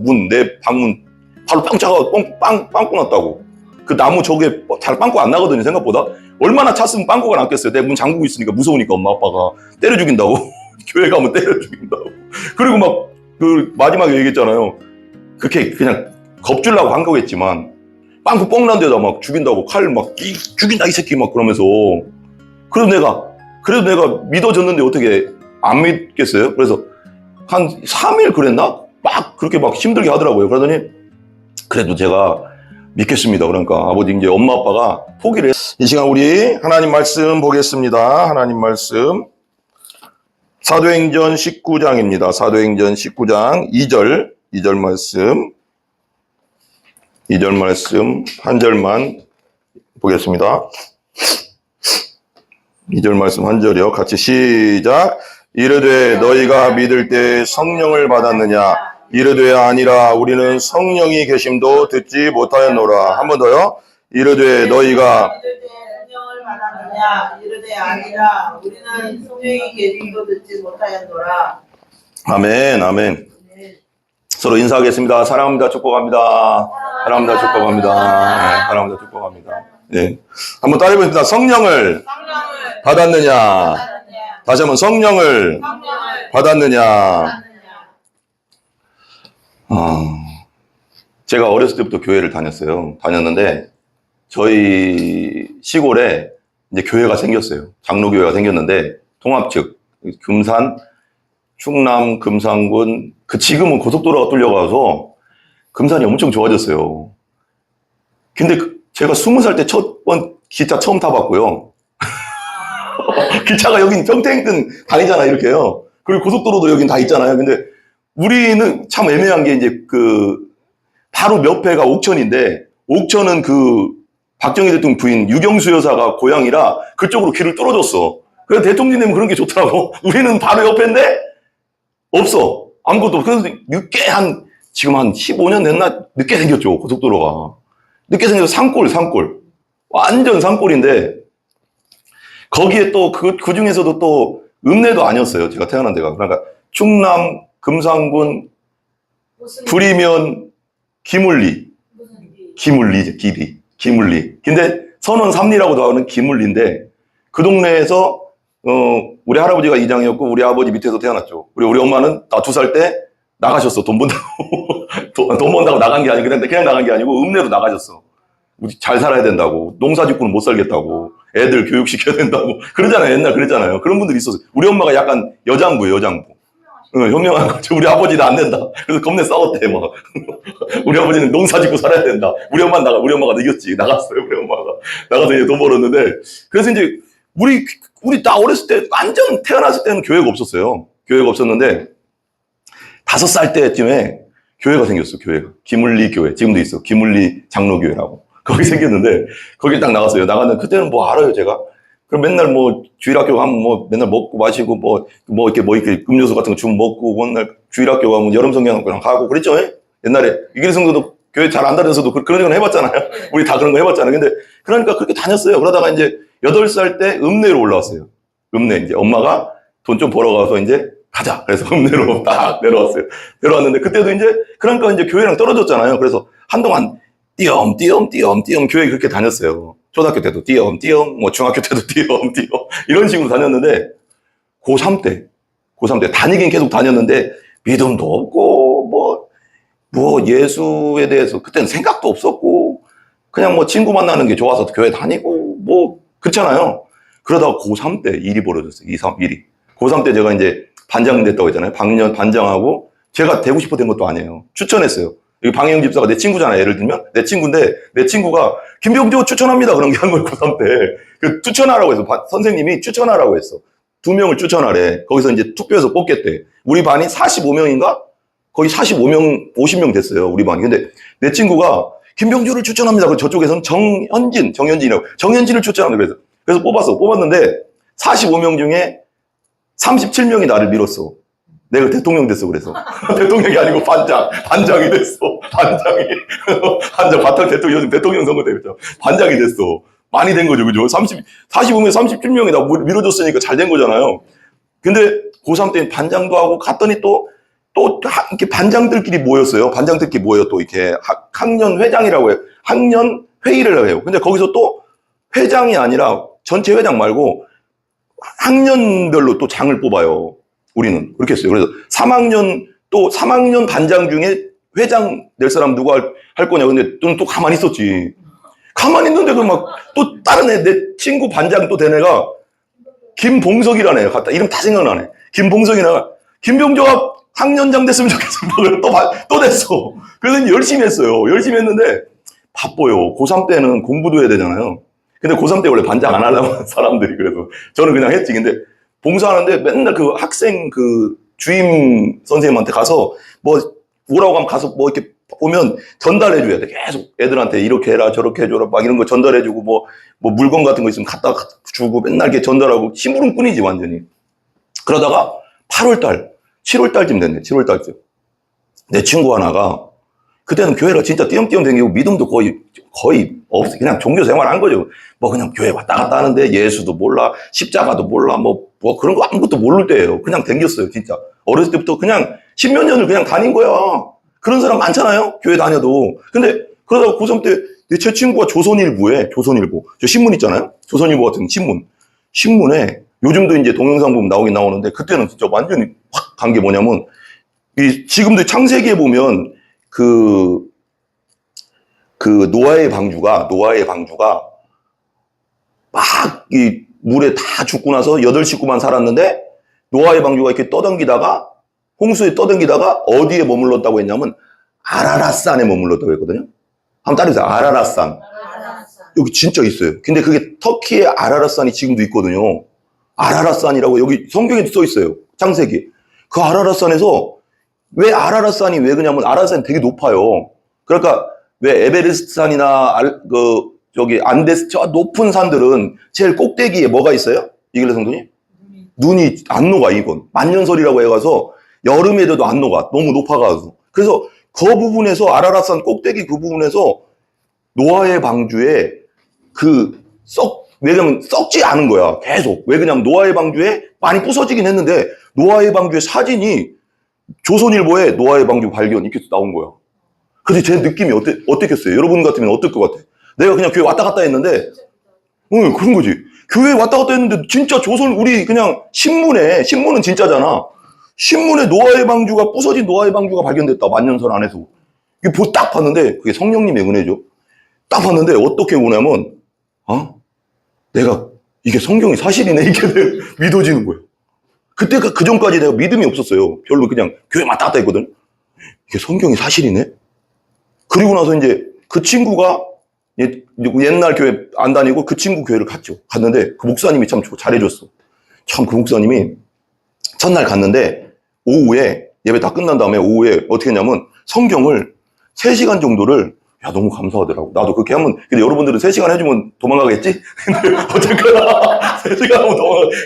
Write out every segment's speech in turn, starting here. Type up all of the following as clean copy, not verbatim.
문, 내 방문 바로 빵 차가 빵꾸 났다고. 그 나무 저게 잘 빵꾸 안 나거든요, 생각보다. 얼마나 찼으면 빵꾸가 났겠어요. 내 문 잠그고 있으니까 무서우니까 엄마 아빠가 때려 죽인다고. 교회 가면 때려 죽인다고. 그리고 막 그 마지막에 얘기했잖아요. 그렇게 그냥 겁주려고 한 거겠지만 빵꾸 뻥 난 데다 막 죽인다고 칼 막 죽인다 이 새끼 막 그러면서. 그래도 내가 믿어졌는데 어떻게 안 믿겠어요? 그래서 한 3일 그랬나? 막 그렇게 막 힘들게 하더라고요. 그러더니 그래도 제가 믿겠습니다. 그러니까 아버지 이제 엄마 아빠가 포기를 했어요. 이 시간 우리 하나님 말씀 보겠습니다. 하나님 말씀 사도행전 19장입니다. 사도행전 19장 2절 말씀 2절 말씀 한 절만 보겠습니다. 2절 말씀 한 절이요. 같이 시작. 이르되 너희가 믿을 때 성령을 받았느냐? 이르되 아니라 우리는 성령이 계심도 듣지 못하였노라. 한 번 더요. 이르되 너희가 성령을 받았느냐? 이르되 아니라 우리는 성령이 계심도 듣지 못하였노라. 아멘, 아멘. 서로 인사하겠습니다. 사랑합니다. 축복합니다. 사랑합니다. 축복합니다. 네, 사랑합니다. 축복합니다. 네. 한번 따라해보겠습니다. 성령을 받았느냐? 다시 한번 성령을 받았느냐? 제가 어렸을 때부터 교회를 다녔는데 저희 시골에 이제 교회가 생겼어요. 장로교회가 생겼는데 통합 측 금산, 충남, 금산군 지금은 고속도로가 뚫려가서 금산이 엄청 좋아졌어요. 근데 제가 20살 때 첫 번 기차 처음 타봤고요. 기차가 여긴 평택은 다니잖아요, 이렇게요. 그리고 고속도로도 여긴 다 있잖아요. 근데 우리는 참 애매한 게 이제 바로 옆에가 옥천인데, 옥천은 박정희 대통령 부인 유경수 여사가 고향이라 그쪽으로 길을 뚫어줬어. 그래서 대통령님은 그런 게 좋더라고. 우리는 바로 옆인데, 없어. 아무것도 없어. 그래서 늦게 지금 한 15년 됐나? 늦게 생겼죠, 고속도로가. 늦게 생겨서 산골. 완전 산골인데, 거기에 또 그 중에서도 또 읍내도 아니었어요. 제가 태어난 데가. 그러니까 충남 금산군 부리면 기물리. 근데 선원 삼리라고도 하는 기물리인데 그 동네에서 우리 할아버지가 이장이었고 우리 아버지 밑에서 태어났죠. 우리 엄마는 나 2살 때 나가셨어. 돈 번다고. 돈 번다고 나간 게 아니고 그냥 나간 게 아니고 읍내로 나가셨어. 우리 잘 살아야 된다고. 농사 짓고는 못 살겠다고. 애들 교육시켜야 된다고. 그러잖아요. 옛날 그랬잖아요. 그런 분들이 있었어요. 우리 엄마가 약간 여장부예요, 여장부. 현명한 거죠. 우리 아버지는 안 된다. 그래서 겁내 싸웠대, 막. 우리 아버지는 농사 짓고 살아야 된다. 우리 엄마가 이겼지. 나갔어요, 우리 엄마가. 나가서 이제 돈 벌었는데. 그래서 이제, 우리 나 어렸을 때, 완전 태어났을 때는 교회가 없었어요. 교회가 없었는데, 5살 때쯤에 교회가 생겼어, 교회가. 기물리 교회. 지금도 있어. 기물리 장로교회라고. 거기 생겼는데, 거기 딱 나갔어요. 나갔는데, 그때는 뭐 알아요, 제가. 그럼 맨날 주일학교 가면 맨날 먹고 마시고 이렇게 음료수 같은 거 주면 먹고, 맨날 주일학교 가면 여름 성경학교랑 가고 그랬죠? 옛날에. 이길 성도도 교회 잘 안 다녀서도 그런 건 해봤잖아요. 우리 다 그런 거 해봤잖아요. 근데, 그러니까 그렇게 다녔어요. 그러다가 이제 8살 때 읍내로 올라왔어요. 읍내, 이제 엄마가 돈 좀 벌어가서 이제 가자. 그래서 읍내로 딱 내려왔어요. 내려왔는데, 그때도 그러니까 이제 교회랑 떨어졌잖아요. 그래서 한동안 띄엄 교회 그렇게 다녔어요. 초등학교 때도 띄엄, 중학교 때도 띄엄, 이런 식으로 다녔는데, 고3 때 다니긴 계속 다녔는데, 믿음도 없고, 예수에 대해서 그때는 생각도 없었고, 그냥 친구 만나는 게 좋아서 교회 다니고, 그렇잖아요. 그러다가 고3 때 일이 벌어졌어요. 1이. 고3 때 제가 이제 반장 됐다고 했잖아요. 반장하고, 제가 되고 싶어 된 것도 아니에요. 추천했어요. 여기 방혜영 집사가 내 친구잖아요. 예를 들면 내 친구인데 내 친구가 김병조 추천합니다 그런 게 한 거예요. 고3 때 추천하라고 해서 선생님이 추천하라고 했어. 2명을 추천하래. 거기서 이제 투표해서 뽑겠대. 우리 반이 45명인가? 거의 45명 50명 됐어요. 우리 반이. 근데 내 친구가 김병조를 추천합니다. 그래서 저쪽에서는 정현진을 추천합니다. 그래서 뽑았는데 45명 중에 37명이 나를 밀었어. 내가 대통령 됐어, 그래서. 대통령이 아니고 반장이 됐어. 반장, 바탈 대통령, 요즘 대통령 선거 되겠죠. 반장이 됐어. 많이 된 거죠, 그죠? 45명, 37명이 나 밀어줬으니까 잘 된 거잖아요. 근데 고3 때 반장도 하고 갔더니 또 또 이렇게 반장들끼리 모였어요. 반장들끼리 모여 또 이렇게 학년 회장이라고 해요. 학년 회의를 해요. 근데 거기서 또 회장이 아니라 전체 회장 말고 학년별로 또 장을 뽑아요. 우리는 그렇게 했어요. 그래서 3학년 반장 중에 회장 낼 사람 누가 할 거냐. 근데 또 가만히 있었지. 가만히 있는데 그 막 또 다른 애, 내 친구 반장 또 된 애가 김봉석이라는 애가 갔다. 이름 다 생각나네. 김봉석이나 김병조가 학년장 됐으면 좋겠어. 또 됐어. 그래서 열심히 했어요. 열심히 했는데 바빠요. 고3 때는 공부도 해야 되잖아요. 근데 고3 때 원래 반장 안 하려고 하는 사람들이 그래서 저는 그냥 했지. 근데 봉사하는데 맨날 그 학생 그 주임 선생님한테 가서 뭐 오라고 하면 가서 뭐 이렇게 보면 전달해줘야 돼. 계속 애들한테 이렇게 해라 저렇게 해줘라 막 이런 거 전달해주고 뭐 물건 같은 거 있으면 갖다 주고 맨날 이렇게 전달하고 심부름꾼이지 완전히. 그러다가 8월달 7월달쯤 됐네. 7월달쯤 내 친구 하나가 그때는 교회를 진짜 띄엄띄엄 다니고 믿음도 거의 없어. 그냥 종교 생활 한 거죠. 뭐 그냥 교회 왔다 갔다 하는데 예수도 몰라, 십자가도 몰라, 뭐 그런 거 아무것도 모를 때예요. 그냥 댕겼어요, 진짜. 어렸을 때부터 그냥 10몇 년을 그냥 다닌 거야. 그런 사람 많잖아요, 교회 다녀도. 근데 그러다가 고3 때 제 친구가 조선일보, 저 신문 있잖아요, 조선일보 같은 신문에 요즘도 이제 동영상 보면 나오긴 나오는데 그때는 진짜 완전히 확 간 게 뭐냐면 지금도 창세기에 보면 그 노아의 방주가 막 이 물에 다 죽고 나서 8식구만 살았는데 노아의 방주가 이렇게 홍수에 떠댕기다가 어디에 머물렀다고 했냐면 아라랏산에 머물렀다고 했거든요. 한번 따라해보세요. 아라랏산. 여기 진짜 있어요. 근데 그게 터키의 아라랏산이 지금도 있거든요. 아라랏산이라고 여기 성경에도 써 있어요. 창세기. 그 아라랏산에서 왜 그러냐면 아라랏산이 되게 높아요. 그러니까 왜 에베레스트산이나 저기 안데스 저 높은 산들은 제일 꼭대기에 뭐가 있어요? 이글레 성도님? 눈이 안 녹아. 이건 만년설이라고 해가서 여름에도 안 녹아. 너무 높아가지고. 그래서 그 부분에서 아라랏산 꼭대기 그 부분에서 노아의 방주에 왜냐면 썩지 않은 거야. 계속. 왜 그냥 노아의 방주에 많이 부서지긴 했는데 노아의 방주의 사진이 조선일보에 노아의 방주 발견 이렇게 나온 거야. 근데 제 느낌이 어땠겠어요? 여러분 같으면 어떨 것 같아? 내가 그냥 교회 왔다 갔다 했는데, 그런 거지. 교회 왔다 갔다 했는데, 진짜 우리 그냥 신문은 진짜잖아. 신문에 부서진 노아의 방주가 발견됐다. 만년설 안에서. 이게 딱 봤는데, 그게 성령님의 은혜죠. 딱 봤는데, 어떻게 오냐면, 내가, 이게 성경이 사실이네. 이게 믿어지는 거예요. 그 전까지 내가 믿음이 없었어요. 별로 그냥 교회 왔다 갔다 했거든. 이게 성경이 사실이네? 그리고 나서 이제 그 친구가 옛날 교회 안 다니고 그 친구 교회를 갔는데 그 목사님이 참 잘해줬어. 참 그 목사님이 첫날 갔는데 오후에 예배 다 끝난 다음에 오후에 어떻게 했냐면 성경을 3시간 정도를 너무 감사하더라고. 나도 그렇게 하면 근데 여러분들은 3시간 해주면 도망가겠지? 근데 어쨌거나 3시간 하면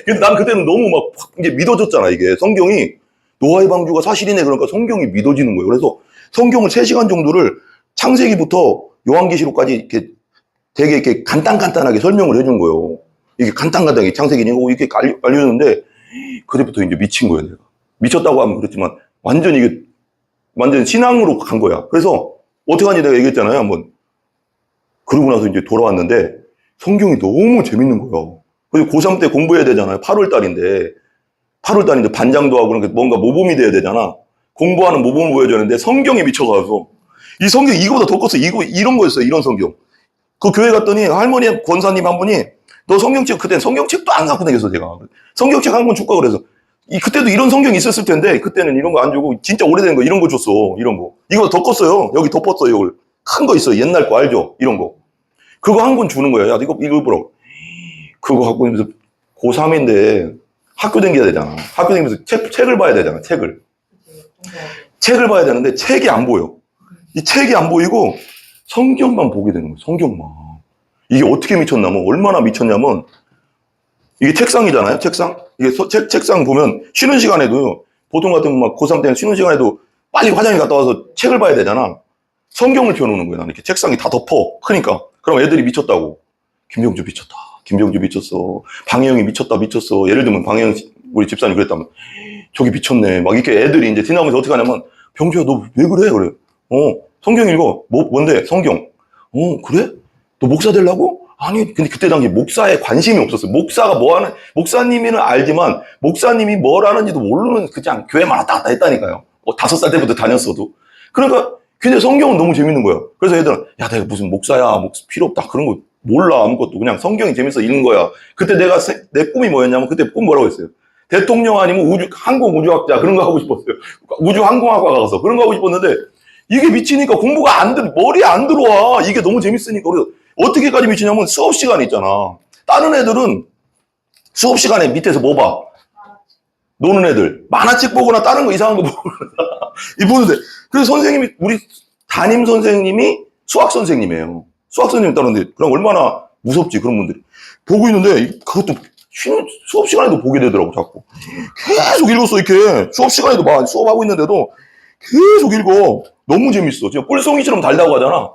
근데 난 그때는 너무 막 이제 믿어졌잖아. 이게 성경이 노아의 방주가 사실이네. 그러니까 성경이 믿어지는 거예요. 그래서 성경을 3시간 정도를 창세기부터 요한계시록까지 이렇게 되게 이렇게 간단하게 설명을 해준 거예요. 이게 간단하게 창세기니고 이렇게 알려줬는데 그때부터 이제 미친 거예요. 내가. 미쳤다고 하면 그렇지만 완전 신앙으로 간 거야. 그래서 어떡하니 내가 얘기했잖아요. 한번. 그러고 나서 이제 돌아왔는데 성경이 너무 재밌는 거예요. 그래서 고3 때 공부해야 되잖아요. 8월 달인데 반장도 하고 그러니까 뭔가 모범이 돼야 되잖아. 공부하는 모범을 보여줘야 되는데 성경에 미쳐가서 이 성경 이거보다 더 컸어. 이런 거였어요. 이런 성경. 그 교회 갔더니 할머니 권사님 한 분이 너 성경책 그때는 성경책도 안 갖고 다녔어. 제가 성경책 한 권 줄까 그래서 그때도 이런 성경이 있었을 텐데 그때는 이런 거 안 주고 진짜 오래된 거 이런 거 줬어. 이런 거 이거 더 컸어요. 여기 덮었어요. 이걸 큰 거 있어요. 옛날 거 알죠? 이런 거 그거 한 권 주는 거야. 야 이거 보라. 그거 갖고 있면서 고3인데 학교 다녀야 되잖아. 학교 다니면서 책을 봐야 되잖아. 책을 봐야 되는데 책이 안 보여. 이 책이 안 보이고 성경만 보게 되는 거예요. 성경만. 이게 어떻게 미쳤냐면 얼마나 미쳤냐면 이게 책상이잖아요. 책상. 이게 책상 보면 쉬는 시간에도 보통 같으면 막 고3 때는 쉬는 시간에도 빨리 화장실 갔다 와서 책을 봐야 되잖아. 성경을 펴놓는 거예요. 나는 이렇게 책상이 다 덮어. 크니까. 그럼 애들이 미쳤다고. 김병주 미쳤다. 김병주 미쳤어. 방혜영이 미쳤다. 미쳤어. 예를 들면 방혜영 우리 집사님 그랬다면 저기 미쳤네. 막 이렇게 애들이 이제 지나가면서 어떻게 하냐면, 병주야, 너 왜 그래? 그래. 성경 읽어. 뭔데? 성경. 그래? 너 목사 되려고? 아니, 근데 그때 당시 목사에 관심이 없었어요. 목사가 뭐 하는, 목사님이는 알지만, 목사님이 뭘 하는지도 모르는, 그냥 교회만 왔다 갔다 했다니까요. 5살 때부터 다녔어도. 그러니까, 근데 성경은 너무 재밌는 거야. 그래서 애들은, 야, 내가 무슨 목사야, 필요 없다. 그런 거 몰라. 아무것도. 그냥 성경이 재밌어 읽는 거야. 그때 내 꿈이 뭐였냐면, 그때 꿈 뭐라고 했어요? 대통령 아니면 항공우주학자, 그런 거 하고 싶었어요. 우주항공학과 가서. 그런 거 하고 싶었는데, 이게 미치니까 공부가 머리에 안 들어와. 이게 너무 재밌으니까. 그래서 어떻게까지 미치냐면 수업 시간에 있잖아. 다른 애들은 수업 시간에 밑에서 뭐 봐? 노는 애들. 만화책 보거나 다른 거 이상한 거 보거나. 이 보는데. 그래서 선생님이, 우리 담임 선생님이 수학 선생님이에요. 수학 선생님 따르는데, 그럼 얼마나 무섭지, 그런 분들이. 보고 있는데, 그것도 수업 시간에도 보게 되더라고, 자꾸. 계속 읽었어, 이렇게. 수업 시간에도 막 수업하고 있는데도 계속 읽어. 너무 재밌어. 진짜 꿀송이처럼 달다고 하잖아.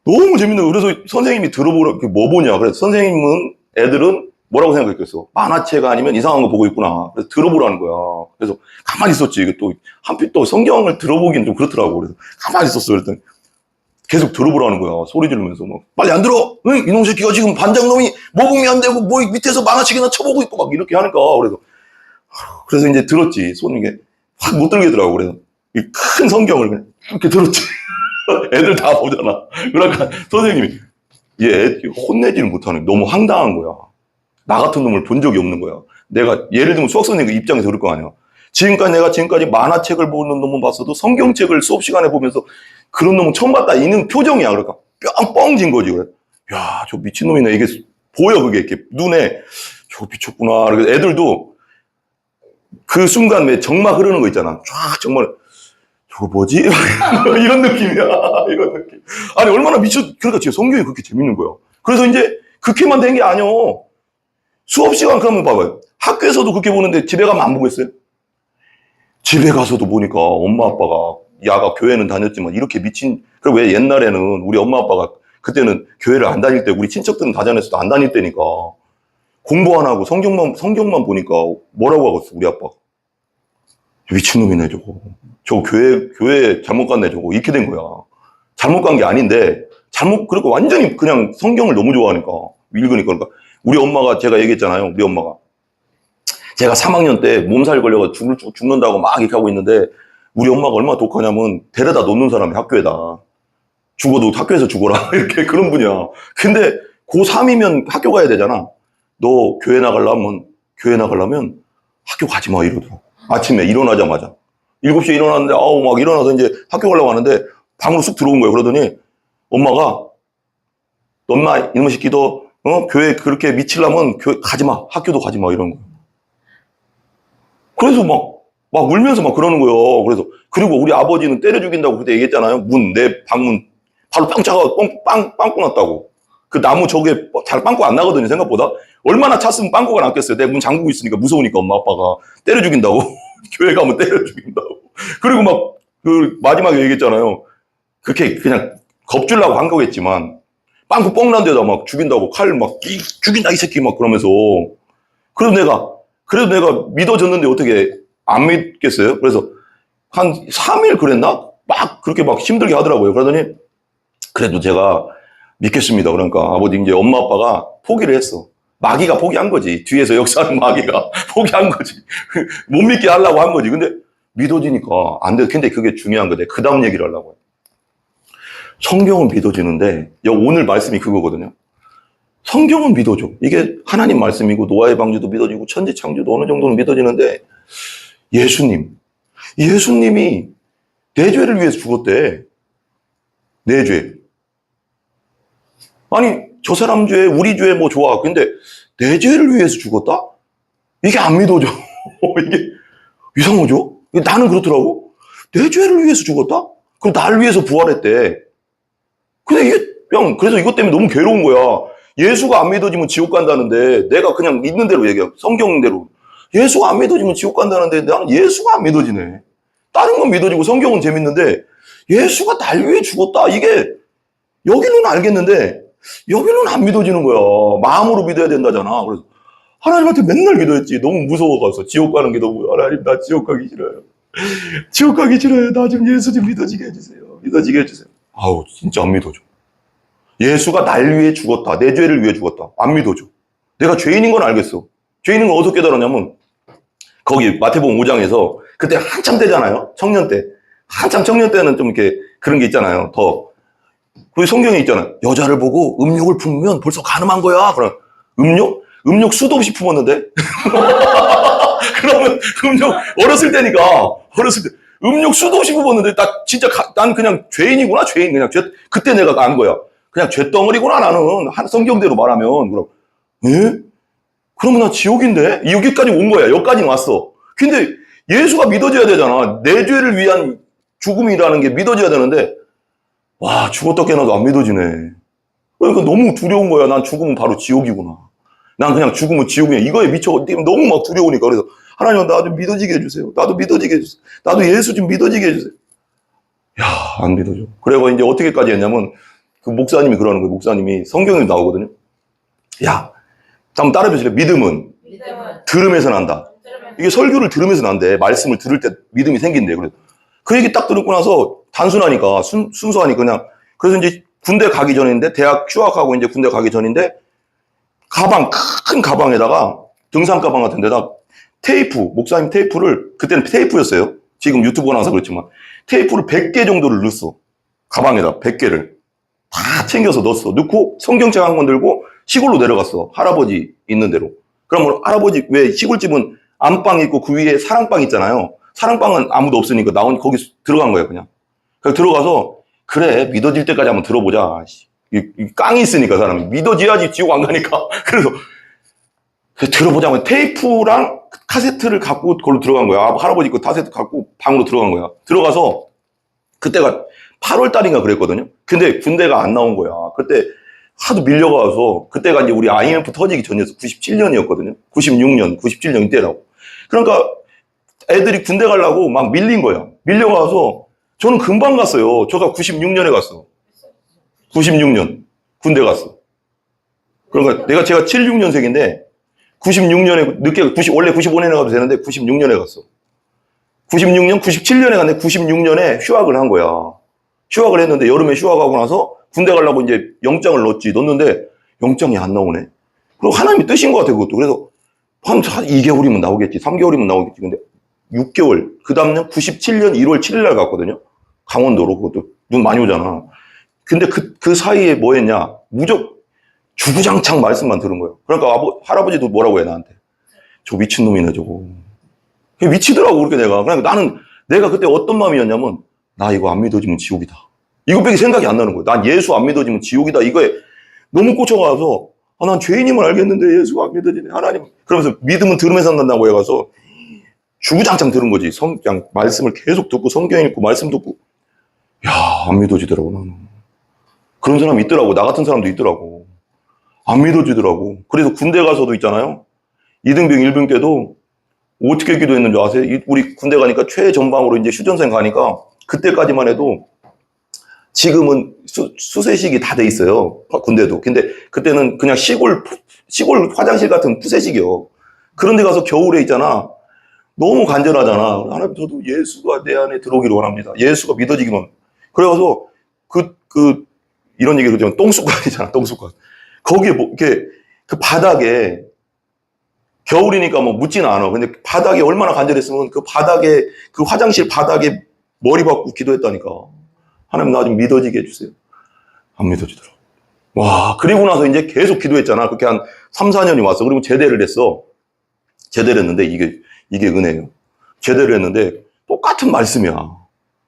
너무 재밌는 거. 그래서 선생님이 들어보라. 뭐 보냐. 그래서 선생님은, 애들은 뭐라고 생각했겠어? 만화책 아니면 이상한 거 보고 있구나. 그래서 들어보라는 거야. 그래서 가만히 있었지. 이게 또, 한편 또 성경을 들어보기는 좀 그렇더라고. 그래서 가만히 있었어. 그랬더니 계속 들어보라는 거야. 소리 지르면서 막. 빨리 안 들어! 응? 이놈 새끼가 지금 반장놈이 모범이 안 되고 뭐 밑에서 만화책이나 쳐보고 있고 막 이렇게 하니까. 그래서 이제 들었지. 손이 이게 확 못 들겠더라고. 그래서 이 큰 성경을 그냥 이렇게 들었지. 애들 다 보잖아. 그러니까 선생님이 얘 혼내지를 못하는 너무 황당한 거야. 나 같은 놈을 본 적이 없는 거야. 내가 예를 들면 수학 선생님 입장에서 그럴 거 아니야. 지금까지 만화책을 보는 놈은 봤어도 성경책을 수업 시간에 보면서 그런 놈은 처음 봤다 이는 표정이야. 그러니까 뿅 뻥진 거지. 그래. 야, 저 미친놈이네. 이게 보여. 그게 이렇게 눈에 저거 미쳤구나. 그래서 애들도 그 순간 왜 정막 흐르는 거 있잖아. 쫙 정말 저거 뭐지? 이런 느낌이야. 이런 느낌. 아니 얼마나 그러니까 지금 성경이 그렇게 재밌는 거야. 그래서 이제 그렇게만 된 게 아니오. 수업 시간 그러면 봐봐요. 학교에서도 그렇게 보는데 집에 가면 안 보겠어요? 집에 가서도 보니까 엄마 아빠가 야가 교회는 다녔지만 이렇게 그리고 왜 옛날에는 우리 엄마 아빠가 그때는 교회를 안 다닐 때 우리 친척들은 다 다녔어도 안 다닐 때니까 공부 안 하고 성경만 보니까 뭐라고 하겠어 우리 아빠. 미친놈이네 저거. 저거 교회 잘못 갔네 저거. 이렇게 된 거야. 잘못 간 게 아닌데 그리고 완전히 그냥 성경을 너무 좋아하니까 읽으니까 그러니까 우리 엄마가 제가 얘기했잖아요. 우리 엄마가 제가 3학년 때 몸살 걸려서 죽는다고 막 이렇게 하고 있는데 우리 엄마가 얼마나 독하냐면 데려다 놓는 사람이 학교에다. 죽어도 학교에서 죽어라. 이렇게 그런 분이야. 근데 고3이면 학교 가야 되잖아. 너 교회 나가려면 학교 가지 마 이러더라고. 아침에 일어나자마자. 7시에 일어났는데 막 일어나서 이제 학교 가려고 하는데 방으로 쑥 들어온 거예요. 그러더니 엄마가 엄마 이놈의 새끼 너 교회 그렇게 미치려면 교회 가지 마. 학교도 가지 마 이런 거. 그래서 막 울면서 막 그러는 거예요. 그리고 우리 아버지는 때려 죽인다고 그때 얘기했잖아요. 내 방문 바로 빵 차가 빵꾸 났다고. 그 나무 저게 잘 빵꾸 안 나거든요, 생각보다. 얼마나 찼으면 빵꾸가 났겠어요. 내 문 잠그고 있으니까 무서우니까 엄마 아빠가 때려 죽인다고. 교회 가면 때려 죽인다고. 그리고 마지막에 얘기했잖아요. 그렇게 그냥 겁주려고 한 거겠지만 빵꾸 뻥 난 데다 막 죽인다고 칼 죽인다 이 새끼 막 그러면서. 그래도 내가 믿어졌는데 어떻게 안 믿겠어요? 그래서 한 3일 그랬나? 그렇게 힘들게 하더라고요. 그러더니 그래도 제가 믿겠습니다. 그러니까 아버지 이제 엄마 아빠가 포기를 했어. 마귀가 포기한 거지. 뒤에서 역사하는 마귀가 포기한 거지. 못 믿게 하려고 한 거지. 근데 믿어지니까 안 돼. 근데 그게 중요한 거대. 그 다음 얘기를 하려고 해요. 성경은 믿어지는데 오늘 말씀이 그거거든요. 성경은 믿어줘. 이게 하나님 말씀이고 노아의 방주도 믿어지고 천지 창조도 어느 정도는 믿어지는데 예수님이 내 죄를 위해서 죽었대. 내 죄. 아니 저 사람 죄, 우리 죄 뭐 좋아. 근데 내 죄를 위해서 죽었다? 이게 안 믿어져. 이게 이상하죠? 나는 그렇더라고. 내 죄를 위해서 죽었다? 그럼 나를 위해서 부활했대. 근데 그래서 이것 때문에 너무 괴로운 거야. 예수가 안 믿어지면 지옥 간다는데 내가 그냥 있는 대로 얘기해. 성경대로. 예수가 안 믿어지면 지옥 간다는데 나는 예수가 안 믿어지네. 다른 건 믿어지고 성경은 재밌는데 예수가 날 위해 죽었다. 이게 여기는 알겠는데 여기는 안 믿어지는 거야. 마음으로 믿어야 된다잖아. 그래서 하나님한테 맨날 기도했지. 너무 무서워가서 지옥 가는 게 너무, 하나님 나 지옥 가기 싫어요. 지옥 가기 싫어요. 나 좀 예수 좀 믿어지게 해주세요. 믿어지게 해주세요. 아우 진짜 안 믿어줘. 예수가 날 위해 죽었다. 내 죄를 위해 죽었다. 안 믿어줘. 내가 죄인인 건 알겠어. 죄인인 걸 어디서 깨달았냐면 거기 마태복음 5장에서 그때 한참 때잖아요. 청년 때. 한참 청년 때는 좀 이렇게 그런 게 있잖아요. 그 성경에 있잖아요. 여자를 보고 음욕을 품으면 벌써 가늠한 거야. 그럼 음욕? 음욕 수도 없이 품었는데? 그러면 음욕 어렸을 때니까 어렸을 때 음욕 수도 없이 품었는데 나 진짜 난 그냥 죄인이구나. 죄인 그냥 그때 내가 안 거야. 그냥 죄덩어리구나 나는 성경대로 말하면 그럼 에? 그러면 나 지옥인데? 여기까지 온 거야. 여기까지 왔어. 근데 예수가 믿어져야 되잖아. 내 죄를 위한 죽음이라는 게 믿어져야 되는데 와 죽었다 깨어나도 안 믿어지네. 그러니까 너무 두려운 거야. 난 죽으면 바로 지옥이구나. 난 그냥 죽으면 지옥이야. 이거에 미쳐 너무 막 두려우니까. 그래서 하나님 나 좀 믿어지게 해주세요. 나도 믿어지게 해주세요. 나도 예수 좀 믿어지게 해주세요. 야, 안 믿어져. 그래서 이제 어떻게까지 했냐면 그 목사님이 그러는 거예요. 목사님이 성경에 나오거든요. 야, 한번 따라해 보실래요? 믿음은 들음에서 난다. 이게 설교를 들으면서 난대. 말씀을 들을 때 믿음이 생긴대. 그래서 그 얘기 딱 듣고 나서 단순하니까 순수하니까 그냥 그래서 이제 군대 가기 전인데 대학 휴학하고 이제 군대 가기 전인데 큰 가방에다가 등산 가방 같은 데다 목사님 테이프를 그때는 테이프였어요. 지금 유튜브가 나와서 그렇지만 테이프를 100개 정도를 넣었어. 가방에다 100개를 다 챙겨서 넣고 성경책 한 권 들고 시골로 내려갔어. 할아버지 있는 데로. 그러면 할아버지 왜 시골집은 안방 있고 그 위에 사랑방 있잖아요. 사랑방은 아무도 없으니까 거기 들어간 거예요, 그냥. 그래서 들어가서 그래 믿어질 때까지 한번 들어보자. 이 깡이 있으니까 사람이 믿어져야지 지옥 안 가니까. 그래서 들어보자면 테이프랑 카세트를 갖고 그걸로 들어간 거야. 할아버지 그 카세트 갖고 방으로 들어간 거야. 들어가서 그때가 8월 달인가 그랬거든요. 근데 군대가 안 나온 거야. 그때 하도 밀려가서 그때가 이제 우리 IMF 터지기 전이어서 97년이었거든요. 96년, 97년 이때라고. 그러니까 애들이 군대 가려고 막 밀린 거야. 밀려가서 저는 금방 갔어요. 제가 96년에 갔어. 96년 군대 갔어. 그러니까 제가 76년생인데 96년에 원래 95년에 가도 되는데 96년에 갔어. 96년, 97년에 갔는데 96년에 휴학을 한 거야. 휴학을 했는데 여름에 휴학하고 나서 군대 가려고 이제 영장을 넣었는데 영장이 안 나오네. 그리고 하나님이 뜻인 것 같아, 그것도. 그래서 한 2개월이면 나오겠지, 3개월이면 나오겠지. 근데 6개월, 그 다음날 97년 1월 7일 날 갔거든요. 강원도로. 그것도 눈 많이 오잖아. 근데 그 사이에 뭐 했냐. 주구장창 말씀만 들은 거예요. 그러니까 할아버지도 뭐라고 해, 나한테. 저 미친놈이네, 저거. 미치더라고, 그렇게 내가. 그러니까 내가 그때 어떤 마음이었냐면, 나 이거 안 믿어지면 지옥이다. 이거밖에 생각이 안 나는 거예요. 난 예수 안 믿어지면 지옥이다. 이거에 너무 꽂혀가서, 난 죄인임을 알겠는데 예수가 안 믿어지네. 하나님. 그러면서 믿음은 들으면서 산다고 해가서, 주구장창 들은 거지. 그냥 말씀을 계속 듣고, 성경 읽고, 말씀 듣고. 야, 안 믿어지더라고, 나는. 그런 사람이 있더라고. 나 같은 사람도 있더라고. 안 믿어지더라고. 그래서 군대 가서도 있잖아요. 2등병, 1병 때도 어떻게 기도했는지 아세요? 우리 군대 가니까 최전방으로 이제 휴전생 가니까 그때까지만 해도 지금은 수세식이 다 돼 있어요. 군대도. 근데 그때는 그냥 시골 화장실 같은 푸세식이요. 그런데 가서 겨울에 있잖아. 너무 간절하잖아. 하나님 저도 예수가 내 안에 들어오기를 원합니다. 예수가 믿어지기만. 그래가서 이런 얘기를 하면 똥쑥관이잖아. 똥쑥관. 거기에 이렇게 그 바닥에 겨울이니까 뭐 묻지는 않아. 근데 바닥에 얼마나 간절했으면 그 바닥에 그 화장실 바닥에 머리 박고 기도했다니까. 하나님 나 좀 믿어지게 해주세요. 안 믿어지더라고. 와, 그리고 나서 이제 계속 기도했잖아. 그렇게 한 3, 4년이 왔어. 그리고 제대를 했어. 제대를 했는데 이게 은혜예요. 제대를 했는데 똑같은 말씀이야.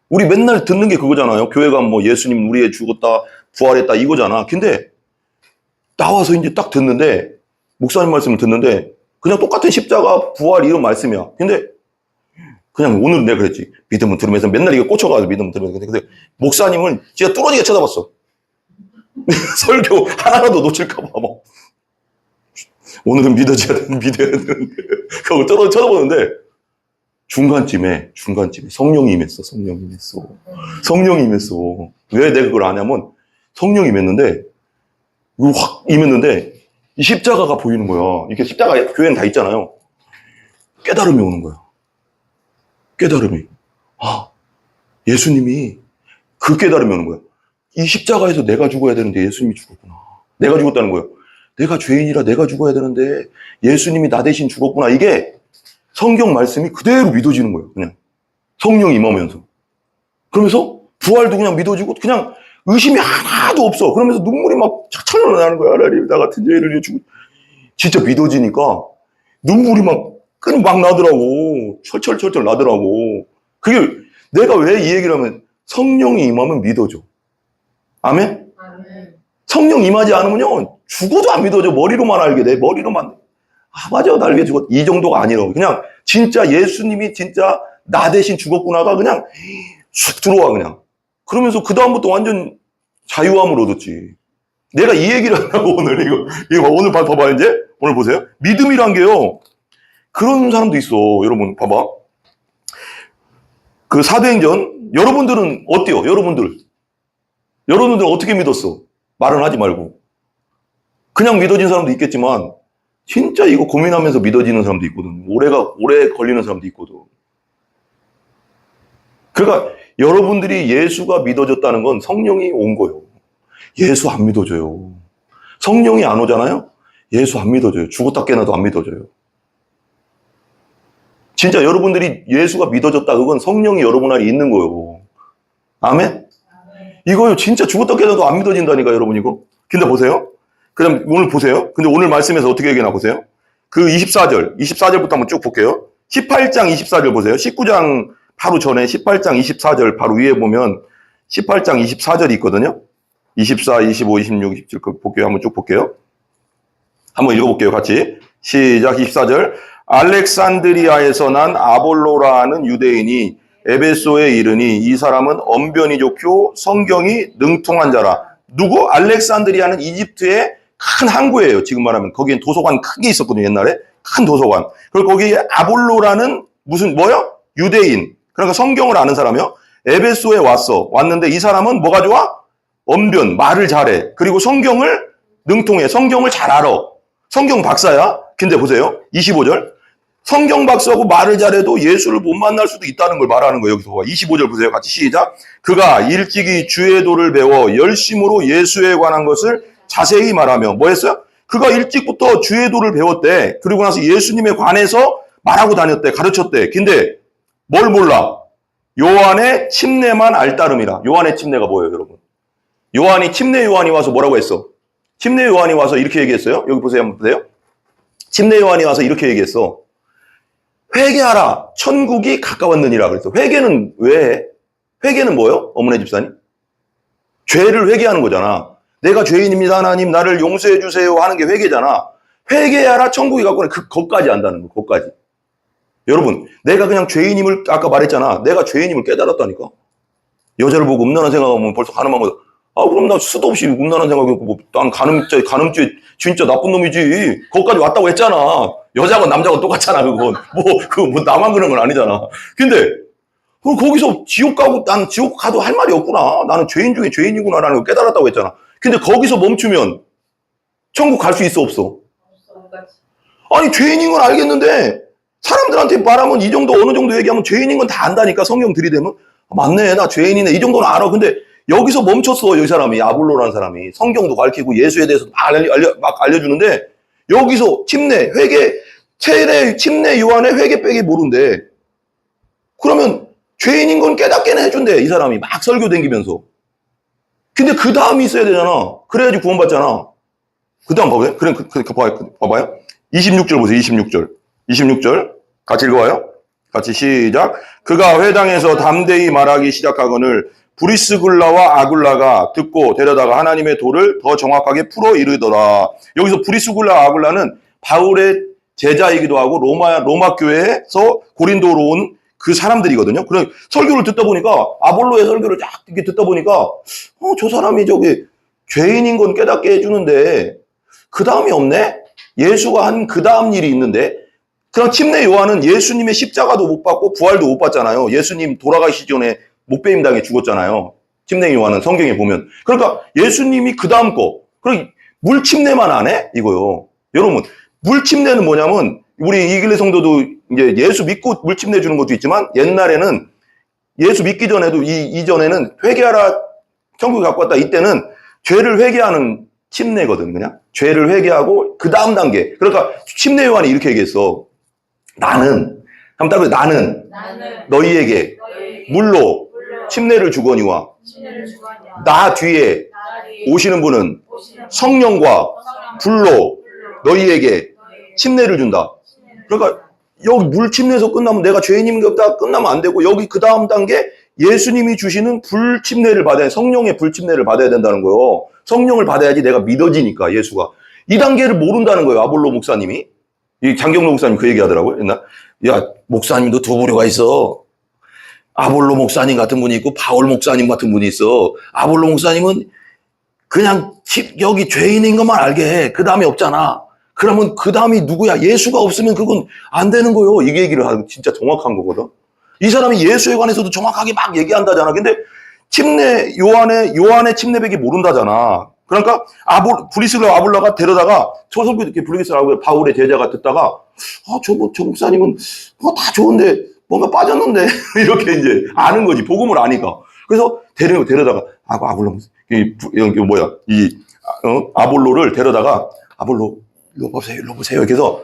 우리 맨날 듣는 게 그거잖아요. 교회 가면 뭐 예수님 우리의 죽었다, 부활했다 이거잖아. 근데 나와서 이제 딱 듣는데 목사님 말씀을 듣는데 그냥 똑같은 십자가, 부활 이런 말씀이야. 근데 그냥 오늘 내가 그랬지. 믿음은 들으면서 맨날 이거 꽂혀가지고 믿음은 들으면서. 근데 목사님은 진짜 뚫어지게 쳐다봤어. 설교 하나라도 놓칠까봐 막. 오늘은 믿어야 되는데. 그걸 쳐다보는데 중간쯤에 성령이 임했어. 성령이 임했어. 왜 내가 그걸 아냐면 성령이 임했는데 확 임했는데 이 십자가가 보이는 거야. 이렇게 십자가 교회는 다 있잖아요. 깨달음이 오는 거야. 깨달음이. 아, 예수님이 그 깨달음이 오는 거야. 이 십자가에서 내가 죽어야 되는데 예수님이 죽었구나. 내가 죽었다는 거예요. 내가 죄인이라 내가 죽어야 되는데 예수님이 나 대신 죽었구나. 이게 성경 말씀이 그대로 믿어지는 거예요. 그냥 성령이 임하면서. 그러면서 부활도 그냥 믿어지고 그냥 의심이 하나도 없어. 그러면서 눈물이 막 차철 나는 거야. 하나님, 나 같은 죄인을 위해 죽고. 진짜 믿어지니까 눈물이 막 나더라고. 철철철철 나더라고. 그게 내가 왜 이 얘기를 하면 성령이 임하면 믿어져. 아멘? 아멘. 성령 임하지 않으면요, 죽어도 안 믿어져. 머리로만 알게 돼. 머리로만. 아, 맞아. 날 위해 죽었. 이 정도가 아니라고. 그냥 진짜 예수님이 진짜 나 대신 죽었구나가 그냥 쑥 들어와, 그냥. 그러면서 그다음부터 완전 자유함을 얻었지. 내가 이 얘기를 한다고 오늘, 이거 오늘 봐봐, 이제. 오늘 보세요. 믿음이란 게요, 그런 사람도 있어. 여러분, 봐봐. 그 사도행전, 여러분들은 어때요? 여러분들은 어떻게 믿었어? 말은 하지 말고. 그냥 믿어진 사람도 있겠지만, 진짜 이거 고민하면서 믿어지는 사람도 있거든. 오래 걸리는 사람도 있거든. 그러니까 여러분들이 예수가 믿어졌다는 건 성령이 온 거예요. 예수 안 믿어져요. 성령이 안 오잖아요? 예수 안 믿어져요. 죽었다 깨나도 안 믿어져요. 진짜 여러분들이 예수가 믿어졌다, 그건 성령이 여러분 안에 있는 거예요. 아멘? 이거요, 진짜 죽었다 깨나도 안 믿어진다니까, 여러분, 이거. 근데 보세요. 그다음 오늘 보세요. 근데 오늘 말씀에서 어떻게 얘기나 보세요. 그 24절부터 한번 쭉 볼게요. 18장 24절 보세요. 19장 바로 전에 18장 24절 바로 위에 보면 18장 24절이 있거든요. 24, 25, 26, 27 볼게요. 한번 쭉 볼게요. 한번 읽어볼게요. 같이. 시작. 24절. 알렉산드리아에서 난 아볼로라는 유대인이 에베소에 이르니 이 사람은 언변이 좋고 성경이 능통한 자라. 누구? 알렉산드리아는 이집트의 큰 항구예요. 지금 말하면. 거기엔 도서관 큰 게 있었거든요. 옛날에. 큰 도서관. 그리고 거기에 아볼로라는 뭐요? 유대인. 그러니까 성경을 아는 사람이요. 에베소에 왔는데 이 사람은 뭐가 좋아? 언변, 말을 잘해. 그리고 성경을 능통해. 성경을 잘 알아. 성경 박사야. 근데 보세요. 25절. 성경 박사고 말을 잘해도 예수를 못 만날 수도 있다는 걸 말하는 거예요. 여기서 봐봐. 25절 보세요. 같이 시작. 그가 일찍이 주의 도를 배워 열심으로 예수에 관한 것을 자세히 말하며 뭐 했어요? 그가 일찍부터 주의 도를 배웠대. 그리고 나서 예수님에 관해서 말하고 다녔대. 가르쳤대. 근데 뭘 몰라? 요한의 침례만 알따름이라. 요한의 침례가 뭐예요, 여러분? 침례 요한이 와서 뭐라고 했어? 침례 요한이 와서 이렇게 얘기했어요. 여기 보세요. 한번 보세요. 침례 요한이 와서 이렇게 얘기했어. 회개하라. 천국이 가까웠느니라 그랬어. 회개는 왜 해? 회개는 뭐예요? 어머니 집사님? 죄를 회개하는 거잖아. 내가 죄인입니다. 하나님 나를 용서해 주세요 하는 게 회개잖아. 회개하라. 천국이 가까워. 그것까지 안다는 거. 그것까지. 여러분, 내가 그냥 죄인임을 아까 말했잖아. 내가 죄인임을 깨달았다니까. 여자를 보고 음란한 생각하면 벌써 가늠한 거다. 아, 그럼 나 수도 없이 음란한 생각하고 난 가늠죄 진짜 나쁜 놈이지. 거기까지 왔다고 했잖아. 여자건 남자건 똑같잖아, 그건. 뭐 나만 그런 건 아니잖아. 근데 거기서 지옥 가고 난 지옥 가도 할 말이 없구나. 나는 죄인 중에 죄인이구나라는 걸 깨달았다고 했잖아. 근데 거기서 멈추면 천국 갈 수 있어, 없어? 아니, 죄인인 건 알겠는데 사람들한테 말하면 이 정도 어느 정도 얘기하면 죄인인 건 다 안다니까. 성경 들이대면 맞네, 나 죄인이네, 이 정도는 알아. 근데 여기서 멈췄어. 이 사람이, 아볼로라는 사람이 성경도 가르치고 예수에 대해서 막 알려주는데 여기서 침례 요한의 회개 빼기 모른대. 그러면 죄인인 건 깨닫게는 해준대. 이 사람이 막 설교 댕기면서. 근데 그 다음이 있어야 되잖아. 그래야지 구원받잖아. 그 다음 봐봐요. 봐봐요. 26절 보세요. 26절. 같이 읽어봐요. 같이 시작. 그가 회당에서 담대히 말하기 시작하거늘 브리스굴라와 아굴라가 듣고 데려다가 하나님의 도를 더 정확하게 풀어 이르더라. 여기서 브리스굴라 아굴라는 바울의 제자이기도 하고 로마 교회에서 고린도로 온 그 사람들이거든요. 그런 설교를 듣다 보니까, 아볼로의 설교를 쫙 이렇게 듣다 보니까 저 사람이 저기 죄인인 건 깨닫게 해주는데 그 다음이 없네? 예수가 한 그 다음 일이 있는데. 그럼 침례 요한은 예수님의 십자가도 못 받고 부활도 못 받잖아요. 예수님 돌아가시기 전에 목배임 당해 죽었잖아요. 침례 요한은 성경에 보면. 그러니까 예수님이 그 다음 거. 그럼 물 침례만 안 해? 이거요. 여러분, 물 침례는 뭐냐면, 우리 이길리 성도도 이제 예수 믿고 물 침례 주는 것도 있지만, 옛날에는 예수 믿기 전에도 이전에는 회개하라, 천국에 갖고 왔다. 이때는 죄를 회개하는 침례거든, 그냥. 죄를 회개하고, 그 다음 단계. 그러니까, 침례 요한이 이렇게 얘기했어. 나는, 한번 따라해, 나는 너희에게 물로 침례를 주거니와, 나 뒤에 오시는 분은 성령과 불로 너희에게 침례를 준다. 그러니까 여기 물 침례에서 끝나면 내가 죄인임이다 끝나면 안 되고 여기 그 다음 단계 예수님이 주시는 불 침례를 받아야 성령의 불 침례를 받아야 된다는 거예요. 성령을 받아야지 내가 믿어지니까 예수가. 이 단계를 모른다는 거예요. 아볼로 목사님이. 이 장경로 목사님 그 얘기 하더라고요. 옛날. 야, 목사님도 두 부류가 있어. 아볼로 목사님 같은 분이 있고 바울 목사님 같은 분이 있어. 아볼로 목사님은 그냥 여기 죄인인 것만 알게 해. 그 다음에 없잖아. 그러면 그 다음이 누구야? 예수가 없으면 그건 안 되는 거예요. 이 얘기를 하는 진짜 정확한 거거든. 이 사람이 예수에 관해서도 정확하게 막 얘기한다잖아. 근데 침례 요한의 침례백이 모른다잖아. 그러니까 브리스라 아볼라가 데려다가 초선교 이렇게 브리스라 바울의 제자가 듣다가 저 목사님은 다 좋은데 뭔가 빠졌는데 이렇게 이제 아는 거지. 복음을 아니까. 그래서 데려다가 아볼로 아볼로를 데려다가 아볼로 일로 보세요. 이렇게 해서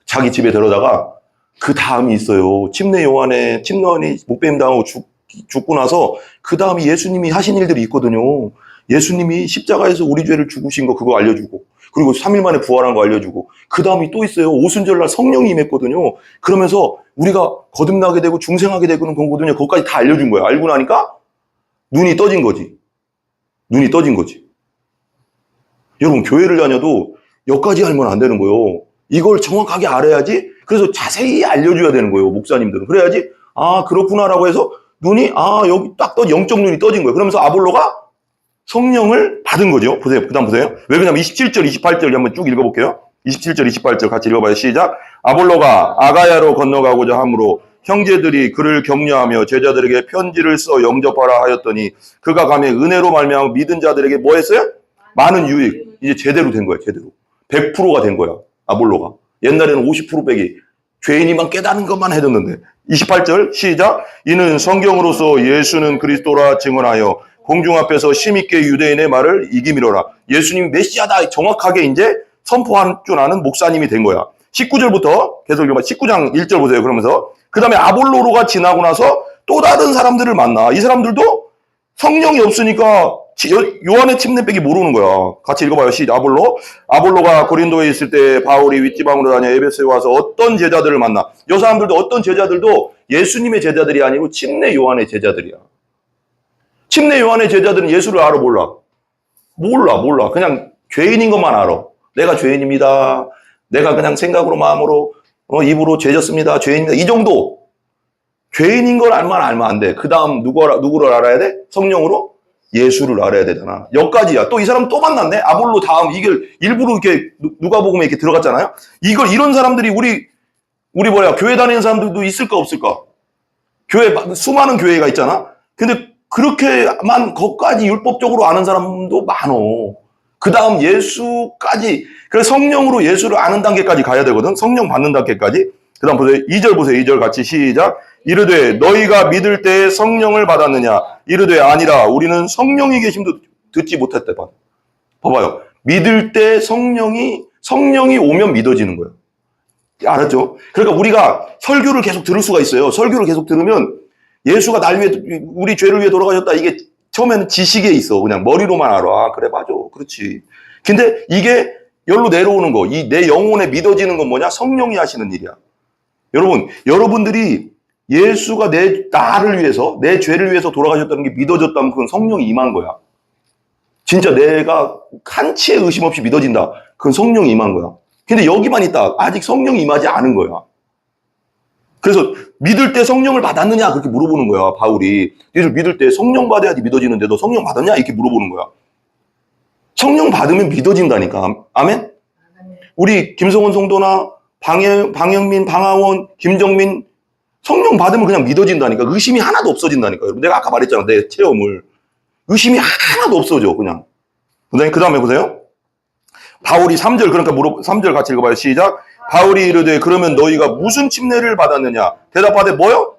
자기 집에 데려다가 그 다음이 있어요. 침례 요한이 목배임 당하고 죽고 나서 그 다음이 예수님이 하신 일들이 있거든요. 예수님이 십자가에서 우리 죄를 죽으신 거 그거 알려주고 그리고 3일 만에 부활한 거 알려주고 그 다음이 또 있어요. 오순절날 성령이 임했거든요. 그러면서 우리가 거듭나게 되고 중생하게 되고는 거거든요. 그것까지 다 알려준 거예요. 알고 나니까 눈이 떠진 거지. 여러분 교회를 다녀도 여기까지 알면 안 되는 거예요. 이걸 정확하게 알아야지. 그래서 자세히 알려줘야 되는 거예요. 목사님들은. 그래야지 그렇구나라고 해서 눈이 여기 딱 영적 눈이 떠진 거예요. 그러면서 아볼로가 성령을 받은 거죠. 보세요. 그 다음 보세요. 왜 그러냐면 27절 28절 한번 쭉 읽어볼게요. 27절 28절 같이 읽어봐요. 시작. 아볼로가 아가야로 건너가고자 하므로 형제들이 그를 격려하며 제자들에게 편지를 써 영접하라 하였더니 그가 가며 은혜로 말미암아 믿은 자들에게 뭐 했어요? 많은 유익. 이제 제대로 된 거야. 제대로. 100%가 된 거야. 아볼로가. 옛날에는 50% 빼기. 죄인이만 깨닫는 것만 해줬는데. 28절 시작. 이는 성경으로서 예수는 그리스도라 증언하여 공중 앞에서 힘있게 유대인의 말을 이기미로라. 예수님이 메시아다 정확하게 이제 선포한 줄 아는 목사님이 된 거야. 19절부터 계속 읽어봐. 19장 1절 보세요. 그러면서 그 다음에 아볼로가 지나고 나서 또 다른 사람들을 만나. 이 사람들도 성령이 없으니까 요한의 침례백이 모르는 거야. 같이 읽어봐요. 아볼로가 고린도에 있을 때 바울이 윗지방으로 다녀 에베소에 와서 어떤 제자들을 만나. 이 사람들도 어떤 제자들도 예수님의 제자들이 아니고 침례 요한의 제자들이야. 침례 요한의 제자들은 예수를 알아 몰라. 몰라. 그냥 죄인인 것만 알아. 내가 죄인입니다. 내가 그냥 생각으로 마음으로 입으로 죄졌습니다. 죄인입니다. 이 정도. 죄인인 걸 알면 안 돼. 그 다음 누구를 알아야 돼? 성령으로 예수를 알아야 되잖아. 여기까지야. 또 이 사람 또 만났네. 아볼로 다음 이걸 일부러 이렇게 누가복음에 이렇게 들어갔잖아요. 이런 사람들이 우리 교회 다니는 사람들도 있을까 없을까? 수많은 교회가 있잖아. 근데 그렇게만 거기까지 율법적으로 아는 사람도 많어. 그 다음 예수까지, 그래서 성령으로 예수를 아는 단계까지 가야 되거든. 성령 받는 단계까지. 그 다음 보세요. 2절 보세요. 2절 같이 시작. 이르되 너희가 믿을 때에 성령을 받았느냐? 이르되 아니라 우리는 성령이 계심도 듣지 못했대. 봐봐요. 믿을 때 성령이 오면 믿어지는 거예요. 알았죠? 그러니까 우리가 설교를 계속 들을 수가 있어요. 설교를 계속 들으면 예수가 날 위해, 우리 죄를 위해 돌아가셨다. 이게 처음에는 지식에 있어. 그냥 머리로만 알아. 그래, 맞아. 그렇지. 근데 이게 열로 내려오는 거, 내 영혼에 믿어지는 건 뭐냐? 성령이 하시는 일이야. 여러분들이 예수가 나를 위해서, 내 죄를 위해서 돌아가셨다는 게 믿어졌다면 그건 성령이 임한 거야. 진짜 내가 한치의 의심 없이 믿어진다. 그건 성령이 임한 거야. 근데 여기만 있다. 아직 성령이 임하지 않은 거야. 그래서 믿을 때 성령을 받았느냐 그렇게 물어보는 거야. 바울이. 너희들 믿을 때 성령 받아야지 믿어지는데 너 성령 받았냐 이렇게 물어보는 거야. 성령 받으면 믿어진다니까. 아멘? 우리 김성원 성도나 방영민, 방하원, 김정민 성령 받으면 그냥 믿어진다니까. 의심이 하나도 없어진다니까. 여러분 내가 아까 말했잖아. 내 체험을. 의심이 하나도 없어져 그냥. 그 다음에 보세요. 바울이 3절, 그러니까 3절 같이 읽어봐요. 시작. 바울이 이르되 그러면 너희가 무슨 침례를 받았느냐? 대답하되 뭐요?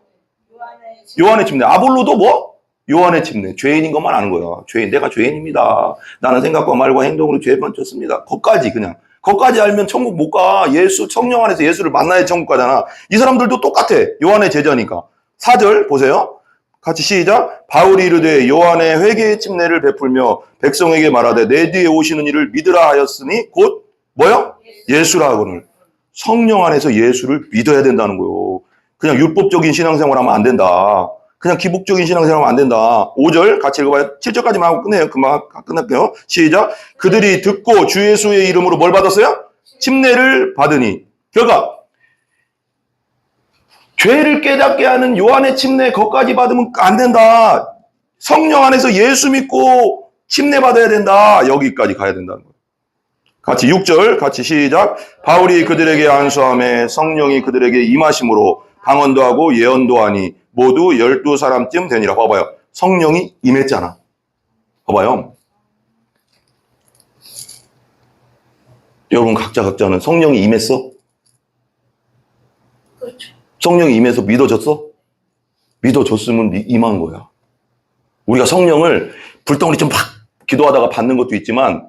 요한의 침례. 아볼로도 뭐? 요한의 침례. 죄인인 것만 아는 거야. 죄인, 내가 죄인입니다. 나는 생각과 말과 행동으로 죄만 졌습니다. 거기까지 그냥. 거기까지 알면 천국 못 가. 성령 안에서 예수를 만나야 천국 가잖아. 이 사람들도 똑같아. 요한의 제자니까. 4절 보세요. 같이 시작. 바울이 이르되 요한의 회개의 침례를 베풀며 백성에게 말하되 내 뒤에 오시는 이를 믿으라 하였으니 곧 뭐요? 예수라 하거늘. 성령 안에서 예수를 믿어야 된다는 거예요. 그냥 율법적인 신앙생활하면 안 된다. 그냥 기복적인 신앙생활하면 안 된다. 5절 같이 읽어봐요. 7절까지만 하고 끝내요. 금방 끝낼게요. 시작. 그들이 듣고 주 예수의 이름으로 뭘 받았어요? 침례를 받으니. 결과 죄를 깨닫게 하는 요한의 침례 거기까지 받으면 안 된다. 성령 안에서 예수 믿고 침례 받아야 된다. 여기까지 가야 된다는 거예요. 같이 6절 같이 시작. 바울이 그들에게 안수하매 성령이 그들에게 임하심으로 방언도 하고 예언도 하니 모두 12사람쯤 되니라. 봐봐요. 성령이 임했잖아. 봐봐요. 여러분 각자는 성령이 임했어? 그렇죠. 성령이 임해서 믿어졌어? 믿어졌으면 임한 거야. 우리가 성령을 불덩어리처럼 막 기도하다가 받는 것도 있지만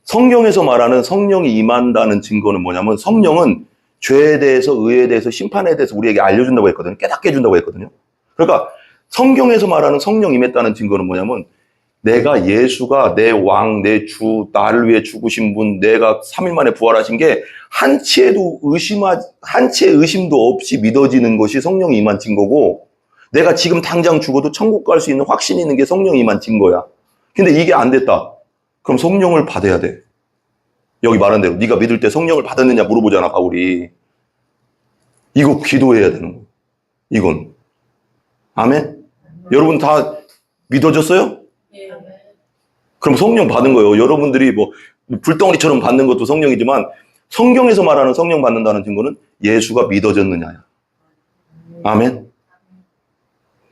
성경에서 말하는 성령이 임한다는 증거는 뭐냐면 성령은 죄에 대해서, 의에 대해서, 심판에 대해서 우리에게 알려준다고 했거든요. 깨닫게 해준다고 했거든요. 그러니까 성경에서 말하는 성령 임했다는 증거는 뭐냐면 내가 예수가 내 왕, 내 주, 나를 위해 죽으신 분, 내가 3일 만에 부활하신 게 한 치의 의심도 없이 믿어지는 것이 성령이 임한 증거고 내가 지금 당장 죽어도 천국 갈 수 있는 확신이 있는 게 성령이 임한 증거야. 근데 이게 안 됐다. 그럼 성령을 받아야 돼. 여기 말한 대로 네가 믿을 때 성령을 받았느냐 물어보잖아, 바울이. 이거 기도해야 되는 거야. 이건. 아멘? 여러분 다 믿어졌어요? 예. 그럼 성령 받은 거예요. 여러분들이 뭐 불덩어리처럼 받는 것도 성령이지만 성경에서 말하는 성령 받는다는 증거는 예수가 믿어졌느냐야. 아멘?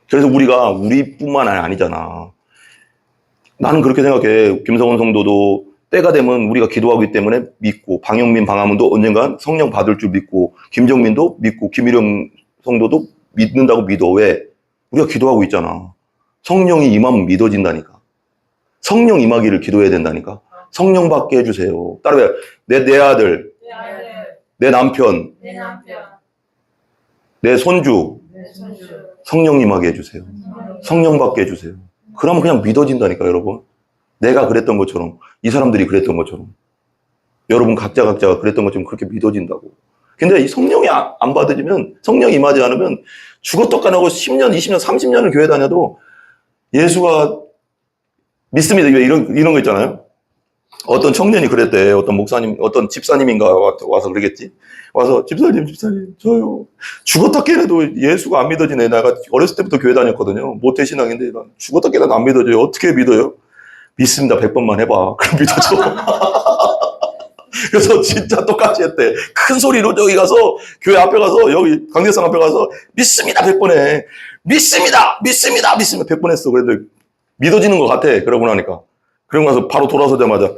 그래서 우리가 우리뿐만 아니잖아. 나는 그렇게 생각해. 김성원 성도도 때가 되면 우리가 기도하기 때문에 믿고, 방영민, 방화문도 언젠간 성령 받을 줄 믿고, 김정민도 믿고, 김일영 성도도 믿는다고 믿어. 왜? 우리가 기도하고 있잖아. 성령이 임하면 믿어진다니까. 성령 임하기를 기도해야 된다니까. 성령 받게 해주세요. 따라해. 내 아들, 내 남편, 내 손주, 성령 임하게 해주세요. 성령 받게 해주세요. 그러면 그냥 믿어진다니까, 여러분. 내가 그랬던 것처럼, 이 사람들이 그랬던 것처럼, 여러분 각자가 그랬던 것처럼 그렇게 믿어진다고. 근데 이 성령이 안 받아지면, 성령이 임하지 않으면 죽었다 까나고 10년, 20년, 30년을 교회 다녀도 예수가 믿습니다. 이런 거 있잖아요. 어떤 청년이 그랬대. 어떤 목사님, 어떤 집사님인가 와서 그러겠지. 와서 집사님, 저요. 죽었다 깨라도 예수가 안 믿어지네. 내가 어렸을 때부터 교회 다녔거든요. 모태신앙인데 죽었다 깨라도 안 믿어져요. 어떻게 믿어요? 믿습니다. 100번만 해봐. 그럼 믿어져. 그래서 진짜 똑같이 했대. 큰 소리로 저기 가서, 교회 앞에 가서, 여기 강대상 앞에 가서, 믿습니다. 100번 해. 믿습니다. 100번 했어. 그래도 믿어지는 것 같아. 그러고 나니까. 그러고 나서 바로 돌아서자마자,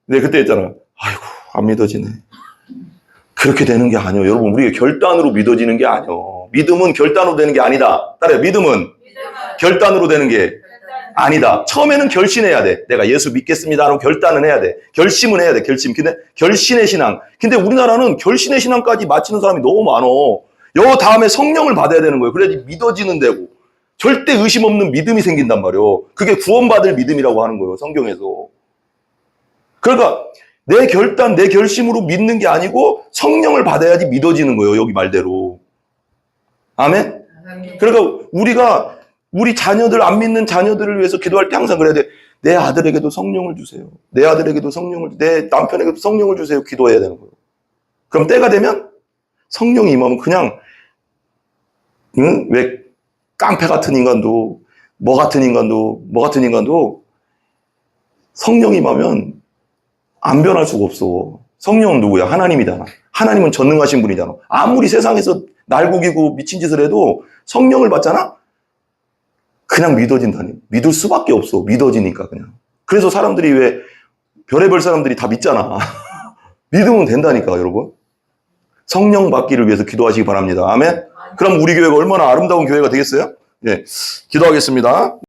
내가 그때 했잖아. 아이고, 안 믿어지네. 그렇게 되는 게 아니에요. 여러분, 우리가 결단으로 믿어지는 게 아니에요. 믿음은 결단으로 되는 게 아니다. 따라요. 믿음은 결단으로 되는 게 아니다. 처음에는 결심해야 돼. 내가 예수 믿겠습니다. 라고 결단은 해야 돼. 결심은 해야 돼. 결심. 근데 결신의 신앙. 근데 우리나라는 결신의 신앙까지 마치는 사람이 너무 많어. 요 다음에 성령을 받아야 되는 거예요. 그래야지 믿어지는 데고. 절대 의심 없는 믿음이 생긴단 말이에요. 그게 구원받을 믿음이라고 하는 거예요. 성경에서. 그러니까 내 결단, 내 결심으로 믿는 게 아니고 성령을 받아야지 믿어지는 거예요. 여기 말대로. 아멘? 그러니까 우리 자녀들, 안 믿는 자녀들을 위해서 기도할 때 항상 그래야 돼. 내 아들에게도 성령을 주세요. 내 아들에게도 내 남편에게도 성령을 주세요. 기도해야 되는 거예요. 그럼 때가 되면 성령이 임하면 그냥, 왜 깡패 같은 인간도, 뭐 같은 인간도 성령이 임하면 안 변할 수가 없어. 성령은 누구야? 하나님이잖아. 하나님은 전능하신 분이잖아. 아무리 세상에서 날고기고 미친 짓을 해도 성령을 받잖아? 그냥 믿어진다니. 믿을 수밖에 없어. 믿어지니까 그냥. 그래서 사람들이 왜 별의별 사람들이 다 믿잖아. 믿으면 된다니까, 여러분. 성령 받기를 위해서 기도하시기 바랍니다. 아멘. 그럼 우리 교회가 얼마나 아름다운 교회가 되겠어요? 네, 기도하겠습니다.